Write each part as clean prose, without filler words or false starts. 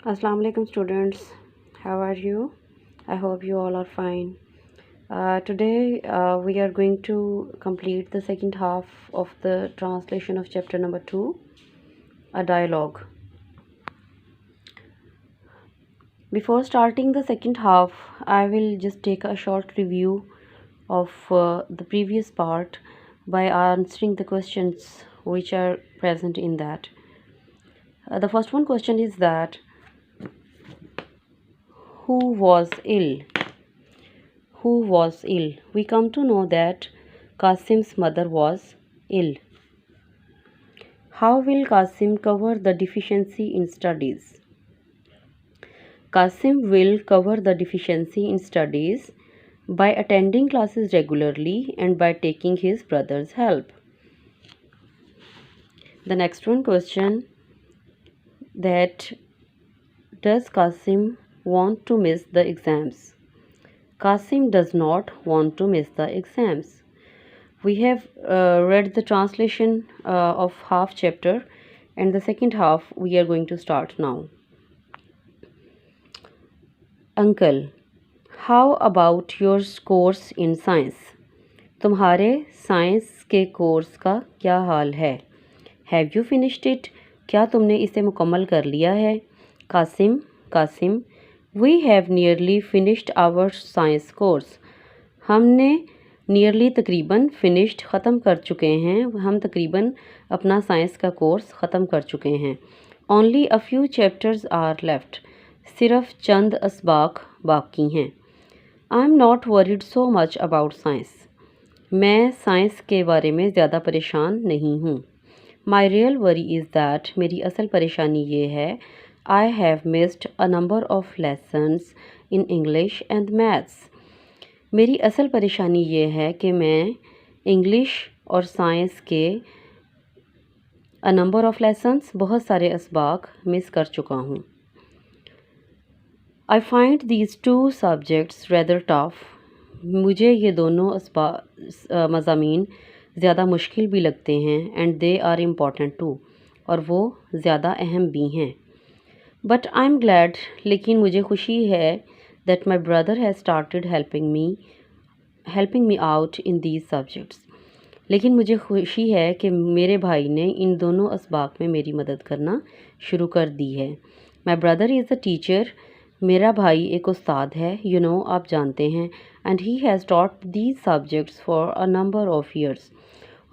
Assalamu alaikum students, how are you? I hope you all are fine. Today we are going to complete the second half of the translation of chapter number 2, a dialogue. Before starting the second half, I will just take a short review of the previous part by answering the questions which are present in that. The first one question is that who was ill? Who was ill? We come to know that Qasim's mother was ill. How will Qasim cover the deficiency in studies? Qasim will cover the deficiency in studies by attending classes regularly and by taking his brother's help. The next one question, that does Qasim want to miss the exams? Qasim does not want to miss the exams. We have read the translation of half chapter, and the second half we are going to start now. Uncle, how about your course in science? तुम्हारे science के course का क्या हाल है? Have you finished it? क्या तुमने इसे मुकम्मल कर लिया है? Qasim, we have nearly finished our science course. हमने नियरली तकरीबन फिनिश्ड ख़त्म कर चुके हैं, हम तकरीबन अपना साइंस का कोर्स ख़त्म कर चुके हैं. Only a few chapters are left. सिर्फ चंद असबाक बाकी हैं. I am not worried so much about science. मैं साइंस के बारे में ज़्यादा परेशान नहीं हूँ. My real worry is that, मेरी असल परेशानी ये है, I have missed a number of lessons in English and maths. मेरी असल परेशानी ये है कि मैं इंग्लिश और साइंस के अ नंबर ऑफ़ लेसन्स, बहुत सारे असबाक मिस कर चुका हूँ. I find these two subjects rather tough. मुझे ये दोनों मज़ामीन ज़्यादा मुश्किल भी लगते हैं. And they are important too, और वो ज़्यादा अहम भी हैं. बट आई एम ग्लैड, लेकिन मुझे खुशी है, that my brother has started helping me out in these subjects. लेकिन मुझे खुशी है कि मेरे भाई ने इन दोनों असबाक में मेरी मदद करना शुरू कर दी है. My brother is a teacher. मेरा भाई एक उस्ताद है, आप जानते हैं. And he has taught these subjects for a number of years.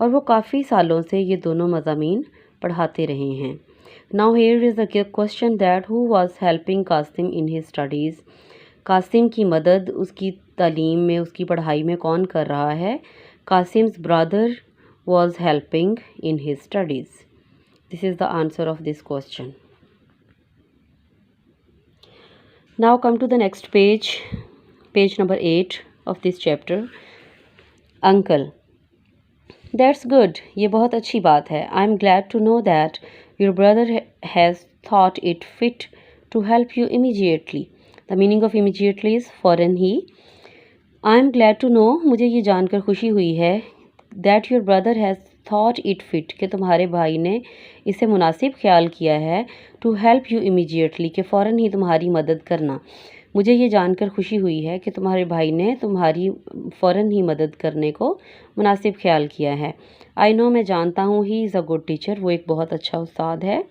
और वो काफ़ी सालों से ये दोनों मज़ामीन पढ़ाते रहे हैं. Now here is a question that who was helping Qasim in his studies. Qasim की मदद उसकी तालीम में, उसकी पढ़ाई में कौन कर रहा है? कासिम्स brother was helping in his studies. This is the answer of this question. Now come to the next page, page number 8 of this chapter. Uncle, that's good. ये बहुत अच्छी बात है. I'm glad to know that your brother has thought it fit to help you immediately. The meaning of immediately is फौरन ही. I am glad to know, मुझे ये जानकर खुशी हुई है, that your brother has thought it fit, कि तुम्हारे भाई ने इसे मुनासिब ख्याल किया है, टू हेल्प यू इमीडिएटली, कि फ़ौरन ही तुम्हारी मदद करना. मुझे ये जानकर खुशी हुई है कि तुम्हारे भाई ने तुम्हारी फ़ौरन ही मदद करने को मुनासिब ख्याल किया है. आई नो, मैं जानता हूँ, he is a good teacher, वो एक बहुत अच्छा उस्ताद है.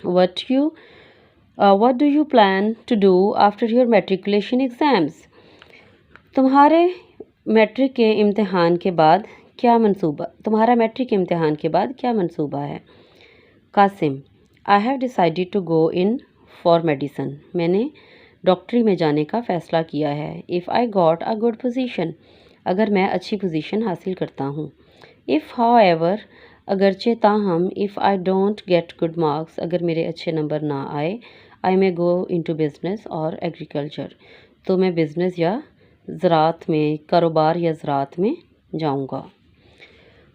What do you plan to do after your matriculation exams. तुम्हारे मैट्रिक के इम्तिहान के बाद क्या मंसूबा है? Qasim, I have decided to go in for medicine. मैंने डॉक्टरी में जाने का फ़ैसला किया है. If I got a good position, अगर मैं अच्छी पोजीशन हासिल करता हूँ. इफ़ हाउएवर, अगरचे ताहम. If I don't get good marks, अगर मेरे अच्छे नंबर ना आए. I may go into business और एग्रीकल्चर, तो मैं बिज़नेस या ज़रात में, कारोबार या ज़रात में जाऊंगा.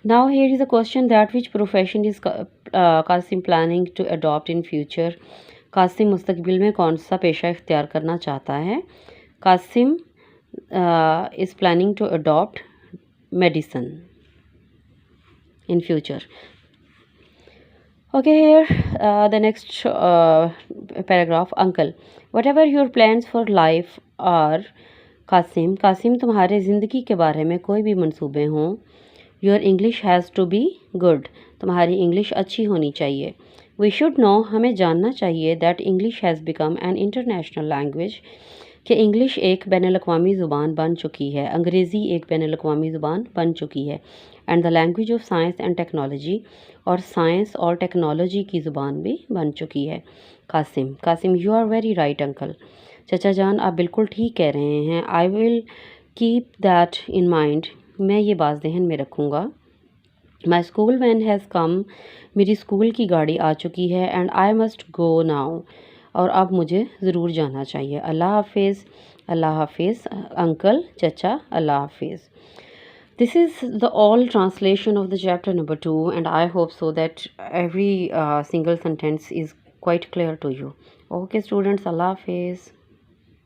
Now here is a question that which profession is Qasim planning to adopt in future. Qasim मुस्तकबिल में कौन सा पेशा इख्तियार करना चाहता है? Qasim is planning to adopt medicine in future. Okay, here the next paragraph. Uncle, whatever your plans for life are, Qasim Qasim तुम्हारे ज़िंदगी के बारे में कोई भी मंसूबे हों, your English has to be good, तुम्हारी इंग्लिश अच्छी होनी चाहिए। वी शुड नो, हमें जानना चाहिए, that English has become an international language, कि इंग्लिश एक बैनुल-अक़वामी ज़ुबान बन चुकी है, अंग्रेज़ी एक बैनुल-अक़वामी ज़ुबान बन चुकी है। And the language of science and technology, और साइंस और टेक्नोलॉजी की ज़ुबान भी बन चुकी है। Qasim Qasim you are very right uncle, चचा जान आप बिल्कुल ठीक कह रहे हैं। I will keep that in mind, मैं ये बात जहन में रखूँगा। My school van has come, मेरी स्कूल की गाड़ी आ चुकी है। And I must go now, और अब मुझे ज़रूर जाना चाहिए। अल्लाह हाफिज़। अल्लाह हाफिज़ अंकल, चचा, अल्लाह हाफिज़। This is the all translation of the chapter number 2, and I hope so that every single sentence is quite clear to you. Okay students, Allah Hafiz.